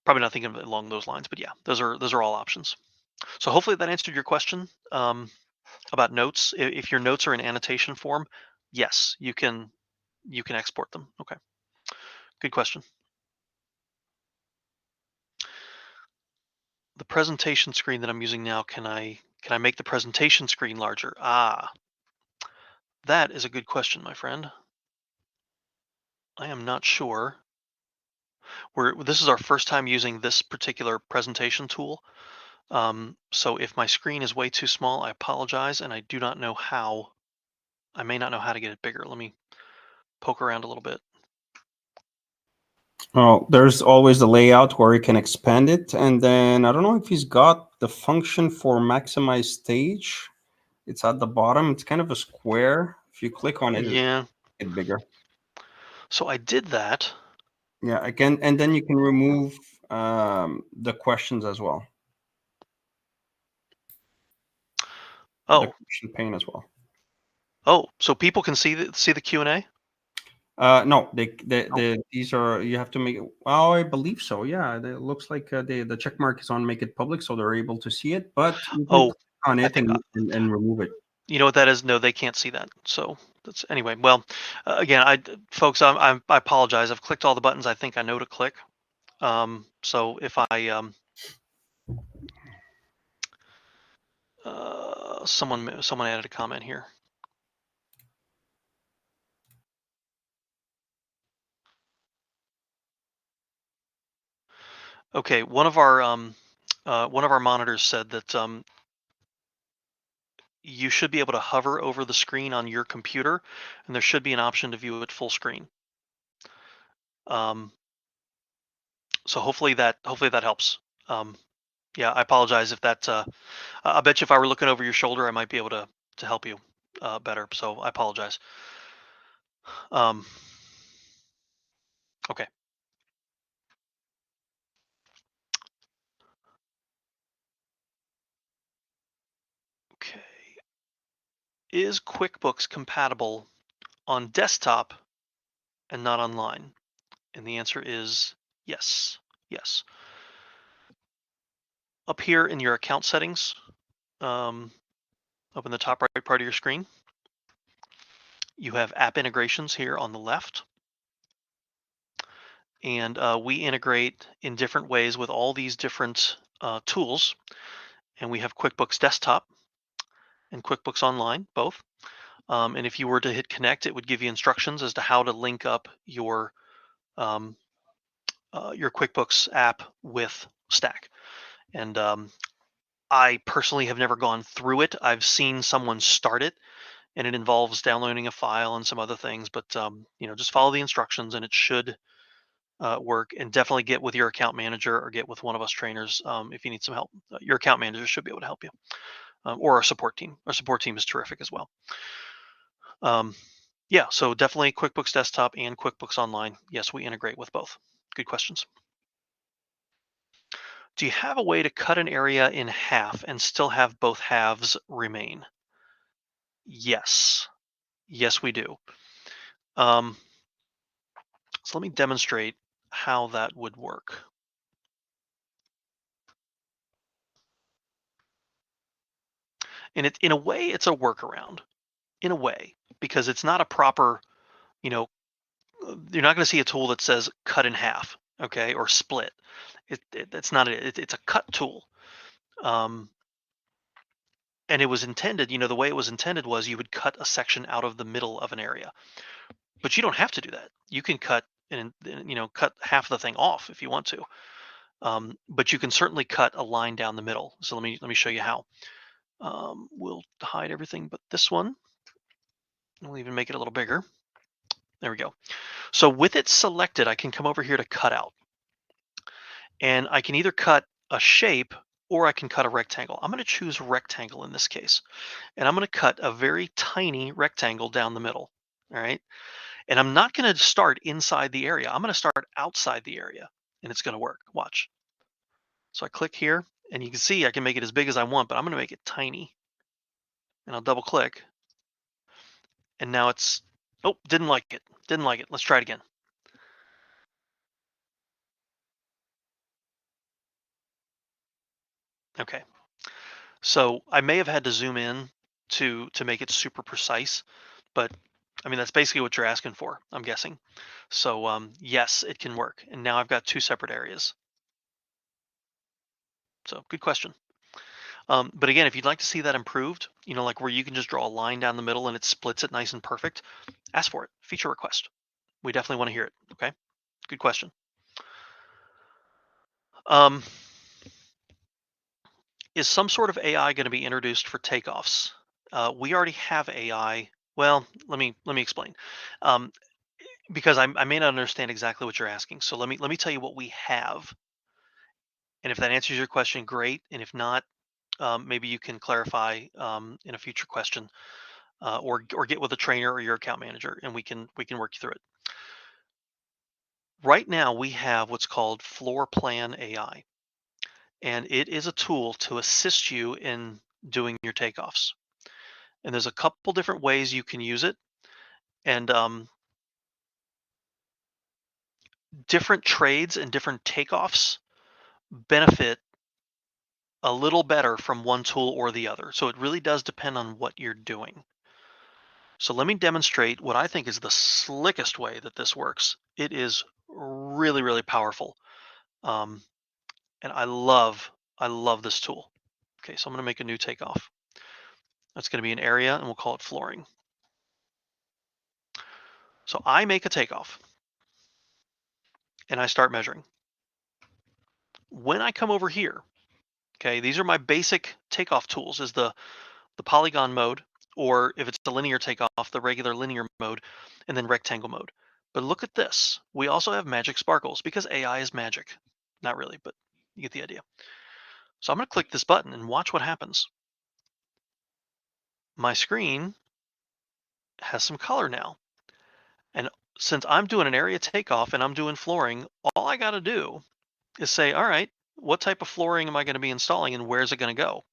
probably not thinking of it along those lines. But yeah, those are all options. So hopefully that answered your question about notes. If your notes are in annotation form, yes, you can export them. Okay, good question. The presentation screen that I'm using now, can I make the presentation screen larger? Ah, that is a good question, my friend. I am not sure. This is our first time using this particular presentation tool. So if my screen is way too small, I apologize, and I do not know how. I may not know how to get it bigger. Let me poke around a little bit. Oh, there's always the layout where you can expand it, and then I don't know if he's got the function for maximize stage. It's at the bottom. It's kind of a square. If you click on it, it'll Yeah. get bigger. So I did that. Yeah, again, and then you can remove the questions as well, the Oh, question pane as well. oh. So people can see the Q&A. No, Oh, these are you have to make it. Oh, I believe so. Yeah, it looks like the check mark is on make it public, so they're able to see it. But you can oh. click on I it think and remove it. you know what that is. No, they can't see that. So that's anyway. Well, again, folks, I apologize. I've clicked all the buttons I think I know to click. So if I someone added a comment here. Okay, one of our monitors said that you should be able to hover over the screen on your computer, and there should be an option to view it full screen. Um, so hopefully that helps. Um, yeah, I apologize if that. I bet you if I were looking over your shoulder, I might be able to help you better. So I apologize. Um, okay. Okay. Is QuickBooks compatible on desktop and not online? And the answer is yes. Yes. Up here in your account settings, um, up in the top right part of your screen, you have app integrations here on the left. And we integrate in different ways with all these different tools. And we have QuickBooks Desktop and QuickBooks Online, both. And if you were to hit connect, it would give you instructions as to how to link up um, your QuickBooks app with Stack. And I personally have never gone through it. I've seen someone start it, and it involves downloading a file and some other things. But just follow the instructions, and it should work. And definitely get with your account manager or get with one of us trainers if you need some help. Your account manager should be able to help you, or our support team. Our support team is terrific as well. Um, yeah, so definitely QuickBooks Desktop and QuickBooks Online. Yes, we integrate with both. Good questions. Do you have a way to cut an area in half and still have both halves remain? Yes. Yes, we do. Um, so let me demonstrate how that would work. And in a way, it's a workaround. In a way, because it's not a proper, you know, you're not going to see a tool that says cut in half, okay, or split. It's not. It's a cut tool. Um, and it was intended, the way it was intended was you would cut a section out of the middle of an area, but you don't have to do that. You can cut half the thing off if you want to. But you can certainly cut a line down the middle. So let me show you how. We'll hide everything but this one. We'll even make it a little bigger. There we go. So with it selected, I can come over here to cut out, and I can either cut a shape or I can cut a rectangle. I'm going to choose rectangle in this case, and I'm going to cut a very tiny rectangle down the middle. All right. And I'm not going to start inside the area. I'm going to start outside the area, and it's going to work. Watch. So I click here, and you can see I can make it as big as I want, but I'm going to make it tiny. and I'll double click, and now it's, oh, didn't like it. Didn't like it. Let's try it again. Okay. So I may have had to zoom in to make it super precise, but I mean that's basically what you're asking for, I'm guessing. So yes, it can work. And now I've got two separate areas. So good question. But again, if you'd like to see that improved, like where you can just draw a line down the middle and it splits it nice and perfect, ask for it. Feature request. We definitely want to hear it. Okay. Good question. Um, is some sort of AI going to be introduced for takeoffs? We already have AI. Well, let me explain. Um, because I may not understand exactly what you're asking. So let me tell you what we have, and if that answers your question, great. And if not, maybe you can clarify in a future question, or get with a trainer or your account manager, and we can work you through it. Right now, we have what's called Floor Plan AI, and it is a tool to assist you in doing your takeoffs. And there's a couple different ways you can use it, and different trades and different takeoffs benefit a little better from one tool or the other. So it really does depend on what you're doing. So let me demonstrate what I think is the slickest way that this works. It is really, really powerful. Um, and I love this tool. Okay, so I'm going to make a new takeoff. That's going to be an area, and we'll call it flooring. So I make a takeoff, and I start measuring. When I come over here, okay, these are my basic takeoff tools, is the polygon mode, or if it's the linear takeoff, the regular linear mode, and then rectangle mode. But look at this. We also have magic sparkles because AI is magic. Not really, but you get the idea. So I'm going to click this button and watch what happens. My screen has some color now. And since I'm doing an area takeoff and I'm doing flooring, all I got to do is say, all right, what type of flooring am I going to be installing and where's it going to go?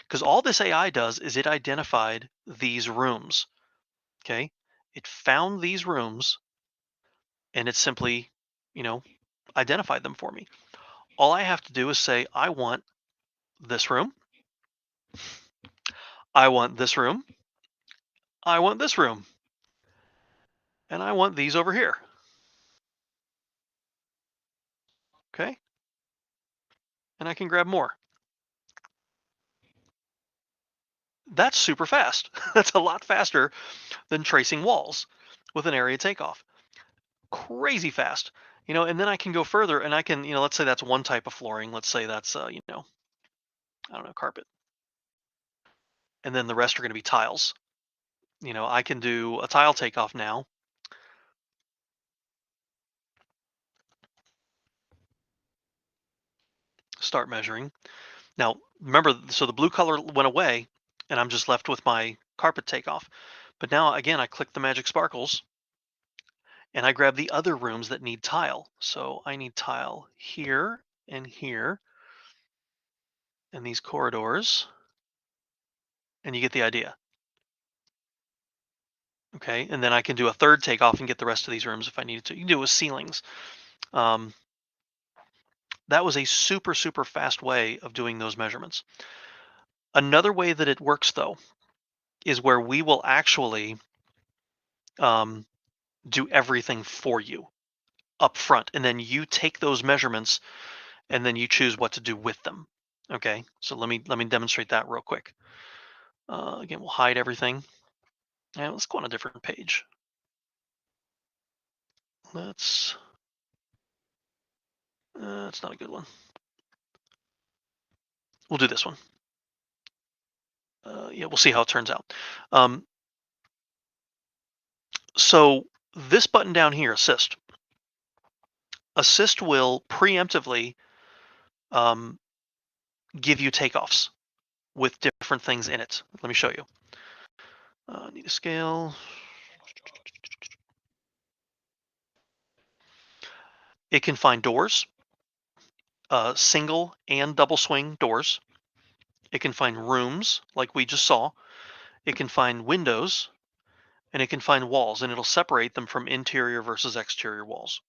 Because all this AI does is it identified these rooms. Okay. It found these rooms and it simply, you know, identified them for me. All I have to do is say, I want this room, I want this room, I want this room, and I want these over here. Okay. And I can grab more. That's super fast. That's a lot faster than tracing walls with an area takeoff. Crazy fast. And then I can go further and I can, let's say that's one type of flooring. Let's say that's, I don't know, carpet. And then the rest are going to be tiles. I can do a tile takeoff now. Start measuring. Now, remember, so the blue color went away and I'm just left with my carpet takeoff. But now, again, I click the magic sparkles and I grab the other rooms that need tile. So I need tile here and here and these corridors. And you get the idea. Okay. And then I can do a third takeoff and get the rest of these rooms if I needed to. You can do it with ceilings. Um, that was a super, super fast way of doing those measurements. Another way that it works, though, is where we will actually um, do everything for you up front, and then you take those measurements and then you choose what to do with them. Okay, so let me demonstrate that real quick. Again, we'll hide everything, and let's go on a different page. Let's. That's not a good one. We'll do this one. Yeah, we'll see how it turns out. Um, so this button down here, assist will preemptively um, give you takeoffs with different things in it. Let me show you. Need a scale. It can find doors, single and double swing doors. It can find rooms like we just saw. it can find windows, and it can find walls, and it'll separate them from interior versus exterior walls.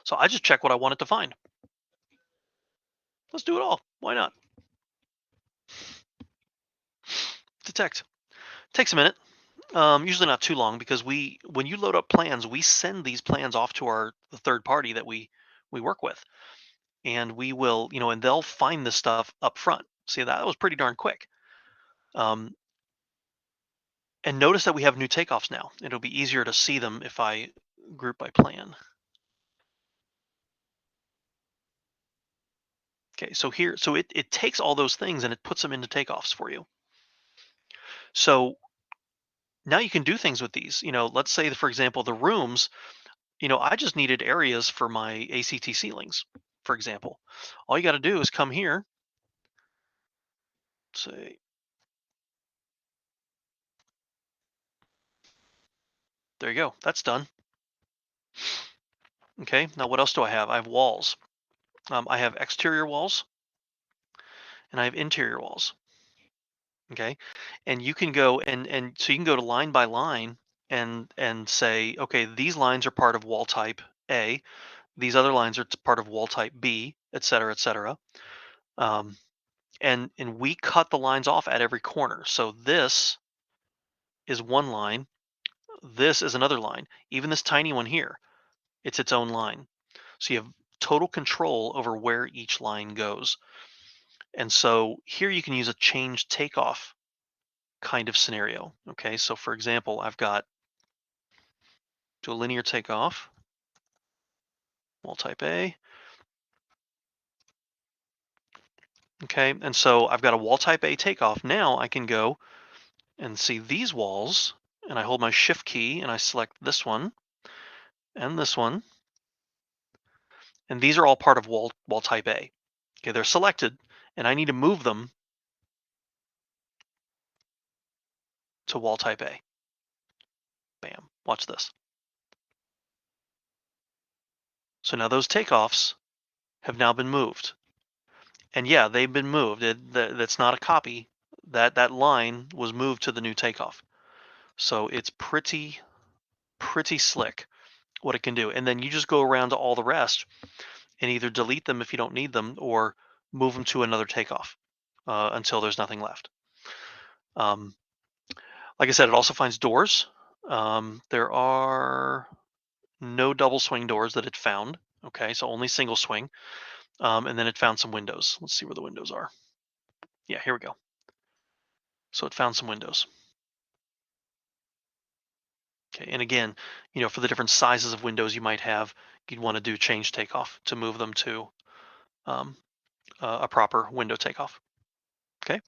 So I just check what I want it to find. Let's do it all. Why not? Detect. Takes a minute. Usually not too long, because when you load up plans, we send these plans off to the third party that we work with, and we will, and they'll find this stuff up front. See, that was pretty darn quick. Um, and notice that we have new takeoffs now. It'll be easier to see them if I group by plan. Okay, so here, so it takes all those things and it puts them into takeoffs for you. So now you can do things with these. Let's say that, for example, the rooms, I just needed areas for my ACT ceilings, for example. All you got to do is come here, say, there you go, that's done. Okay, now what else do I have? I have walls. I have exterior walls and I have interior walls. Okay, and you can go and so you can go to line by line and say, okay, these lines are part of wall type A, these other lines are part of wall type B, et cetera, et cetera. Um, and we cut the lines off at every corner. So this is one line, this is another line. Even this tiny one here, it's its own line. So you have total control over where each line goes. And so here you can use a change takeoff kind of scenario. Okay, so for example, I've got to a linear takeoff, wall type A. Okay, and so I've got a wall type A takeoff. Now I can go and see these walls, and I hold my shift key and I select this one and this one, and these are all part of wall type A. Okay, they're selected, and I need to move them to wall type A. Bam, watch this. So now those takeoffs have now been moved. And yeah, they've been moved. That's not a copy. That line was moved to the new takeoff. So it's pretty slick what it can do. And then you just go around to all the rest and either delete them if you don't need them or move them to another takeoff until there's nothing left. Um, like I said, it also finds doors. There are no double swing doors that it found. Okay, so only single swing. And then it found some windows. Let's see where the windows are. Yeah, here we go. So it found some windows. Okay, and again, for the different sizes of windows you might have, you'd want to do change takeoff to move them to um, a proper window takeoff. Okay,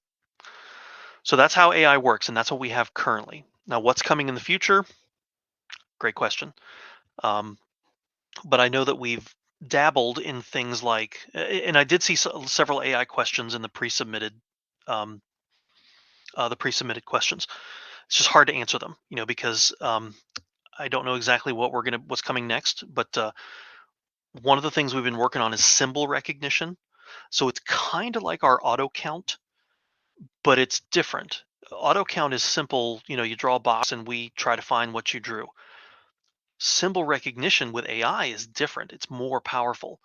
so that's how AI works, and that's what we have currently. Now, what's coming in the future? Great question. Um, but I know that we've dabbled in things like, and I did see several AI questions in um, the pre-submitted questions. It's just hard to answer them, because I don't know exactly what's coming next. But one of the things we've been working on is symbol recognition. So it's kind of like our auto count, but it's different. Auto count is simple. You draw a box and we try to find what you drew. Symbol recognition with AI is different. It's more powerful.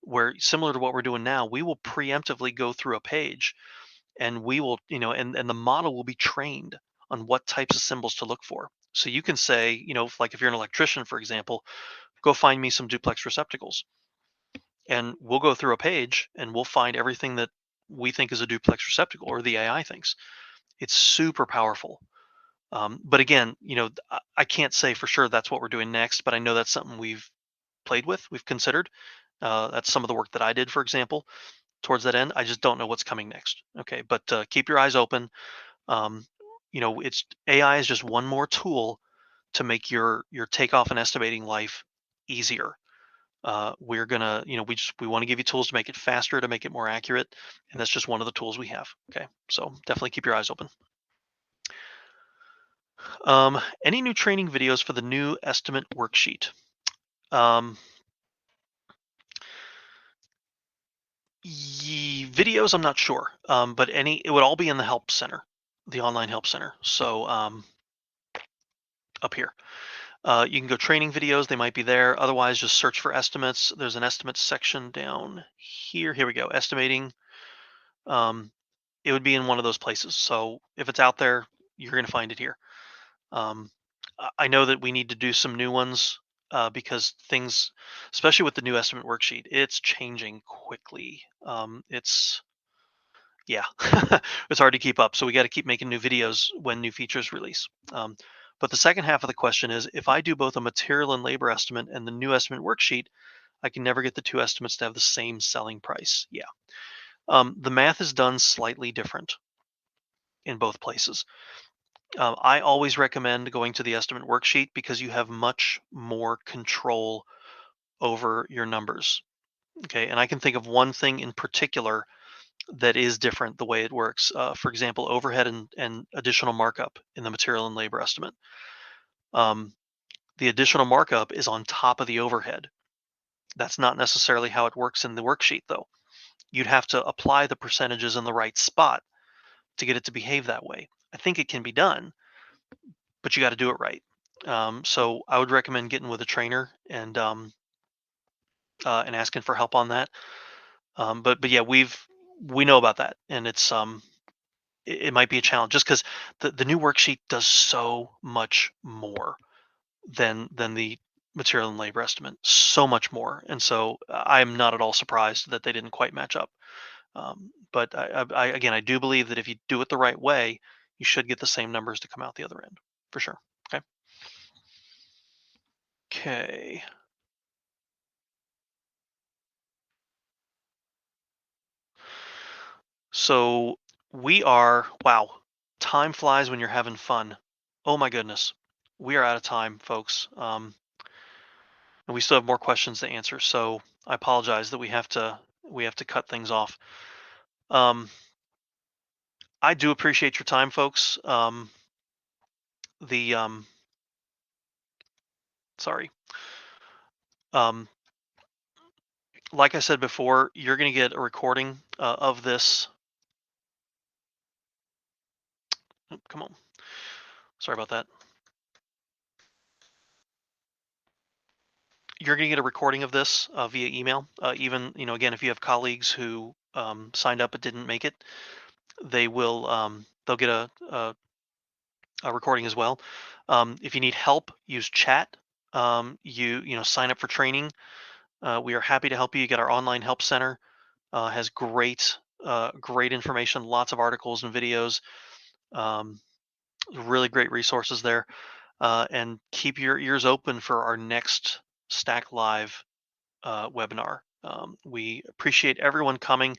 Where similar to what we're doing now, we will preemptively go through a page and we will, and the model will be trained on what types of symbols to look for. So you can say, like if you're an electrician, for example, go find me some duplex receptacles. And we'll go through a page and we'll find everything that we think is a duplex receptacle or the AI thinks. It's super powerful. But again, I can't say for sure that's what we're doing next, but I know that's something we've played with, we've considered. That's some of the work that I did, for example, towards that end. I just don't know what's coming next. Okay, but keep your eyes open. Um, it's AI is just one more tool to make your takeoff and estimating life easier. We're gonna, we want to give you tools to make it faster, to make it more accurate, and that's just one of the tools we have. Okay, so definitely keep your eyes open. Any new training videos for the new estimate worksheet? Um, videos, I'm not sure, but it would all be in the help center. the online help center. So up here. You can go training videos, they might be there. Otherwise, just search for estimates. There's an estimates section down here. Here we go. Estimating. Um, it would be in one of those places. So if it's out there, you're going to find it here. Um, I know that we need to do some new ones because things, especially with the new estimate worksheet, it's changing quickly. Yeah, it's hard to keep up. So we got to keep making new videos when new features release. But the second half of the question is, if I do both a material and labor estimate and the new estimate worksheet, I can never get the two estimates to have the same selling price. Yeah. The math is done slightly different in both places. I always recommend going to the estimate worksheet because you have much more control over your numbers. Okay. And I can think of one thing in particular that is different the way it works. For example, overhead and additional markup in the material and labor estimate. Um, the additional markup is on top of the overhead. That's not necessarily how it works in the worksheet, though. You'd have to apply the percentages in the right spot to get it to behave that way. I think it can be done, but you got to do it right. So I would recommend getting with a trainer and asking for help on that. But yeah, we know about that, and it might be a challenge just because the new worksheet does so much more than the material and labor estimate, so much more. And so I'm not at all surprised that they didn't quite match up. But again, I do believe that if you do it the right way, you should get the same numbers to come out the other end for sure. Okay. Okay. So wow, time flies when you're having fun. Oh my goodness. We are out of time, folks. And we still have more questions to answer. So I apologize that we have to cut things off. Um, I do appreciate your time, folks. The Sorry. Um, like I said before, you're going to get a recording of this. Come on. Sorry about that. You're going to get a recording of this via email. Even again, if you have colleagues who signed up but didn't make it, they'll get a recording as well. If you need help, use chat. Sign up for training. We are happy to help you. You get our online help center. Has great information, lots of articles and videos. Um, really great resources there. And keep your ears open for our next Stack Live webinar. We appreciate everyone coming.